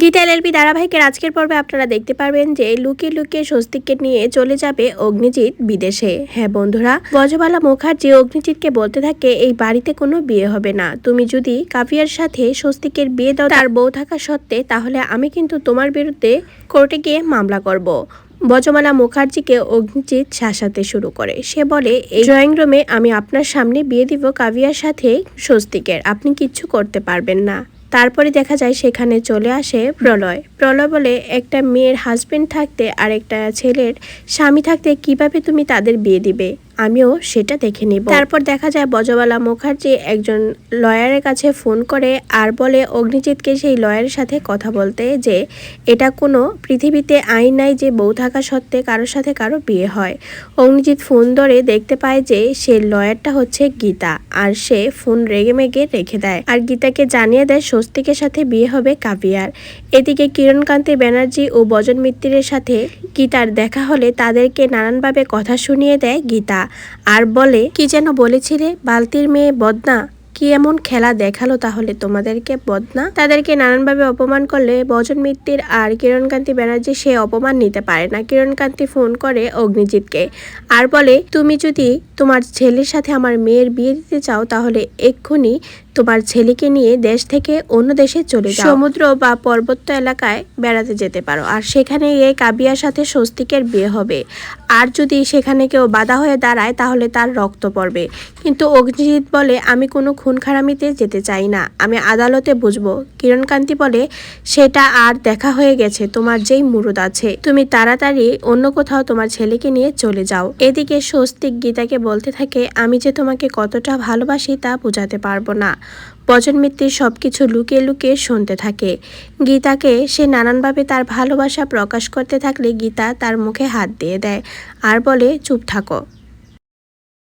Gita LLB ধারাবাহিকের আজকের পর্বে আপনারা দেখতে পারবেন যে লুকিয়ে লুকিয়ে স্বস্তিককে নিয়ে চলে যাবে অগ্নিজিৎ বিদেশে। হ্যাঁ বন্ধুরা, ব্রজবালা মুখার্জি অগ্নিজিৎকে বলতে থাকে এই বাড়িতে কোনো বিয়ে হবে না, তুমি যদি কাভিয়ার সাথে স্বস্তিকের বিয়ে দাও তার বউ থাকা সত্ত্বে, তাহলে আমি কিন্তু তোমার বিরুদ্ধে কোর্টে গিয়ে মামলা করব। ব্রজমালা মুখার্জিকে অগ্নিজিৎ শাসাতে শুরু করে। সে বলে এই ড্রয়িং রুমে আমি আপনার সামনে বিয়ে দিব কাভিয়ার সাথে স্বস্তিকের, আপনি কিচ্ছু করতে পারবেন না। তারপরে দেখা যায় সেখানে চলে আসে প্রলয়। প্রলয় বলে একটা মেয়ের হাজবেন্ড থাকতে আর একটা ছেলের স্বামী থাকতে কিভাবে তুমি তাদের বিয়ে দিবে, আমিও সেটা দেখে নিব। তারপর দেখা যায় ব্রজবালা মুখার্জি একজন লয়ারের কাছে ফোন করে আর বলে অগ্নিজিৎকে সেই লয়ারের সাথে কথা বলতে, যে এটা কোনো পৃথিবীতে আইন নাই যে বউ থাকা সত্ত্বে কারোর সাথে কারো বিয়ে হয়। অগ্নিজিৎ ফোন ধরে দেখতে পায় যে সে লয়ারটা হচ্ছে গীতা, আর সে ফোন রেগে মেগে রেখে দেয় আর গীতাকে জানিয়ে দেয় স্বস্তিকের সাথে বিয়ে হবে কাভিয়ার। এদিকে কিরণকান্তি ব্যানার্জি ও বজন মিত্রের সাথে গীতার দেখা হলে তাদেরকে নানানভাবে কথা শুনিয়ে দেয় গীতা, আর বলে কি যেন বলেছিলে বালতির মেয়ে বদনা, কি এমন খেলা দেখালো তাহলে তোমাদেরকে বদনা। তাদেরকে নানানভাবে অপমান করলে বজন মিত্তির আর কিরণকান্তি ব্যানার্জি সে অপমান নিতে পারে না। কিরণকান্তি ফোন করে অগ্নিজিৎকে আর বলে তুমি যদি তোমার ছেলের সাথে আমার মেয়ের বিয়ে দিতে চাও তাহলে এক্ষুনি তোমার ছেলেকে নিয়ে দেশ থেকে অন্য দেশে চলে যাও, সমুদ্র বা পর্বত এলাকায় বেড়াতে যেতে পারো, আর সেখানে গিয়ে কাভিয়ার সাথে স্বস্তিকের বিয়ে হবে। আর যদি সেখানে কেউ বাধা হয়ে দাঁড়ায় তাহলে তার রক্ত পড়বে। কিন্তু অগ্নিজিৎ বলে আমি কোনো খুন খারামিতে যেতে চাই না, আমি আদালতে বুঝবো। কিরণকান্তি বলে সেটা আর দেখা হয়ে গেছে, তোমার যেই মুরুদ আছে তুমি তাড়াতাড়ি অন্য কোথাও তোমার ছেলেকে নিয়ে চলে যাও। এদিকে স্বস্তিক গীতাকে বলতে থাকে আমি যে তোমাকে কতটা ভালোবাসি তা বোঝাতে পারবো না। বজন মিত্তির সবকিছু লুকিয়ে লুকিয়ে শুনতে থাকে। গীতাকে সে নানানভাবে তার ভালোবাসা প্রকাশ করতে থাকলে গীতা তার মুখে হাত দিয়ে দেয় আর বলে চুপ থাকো।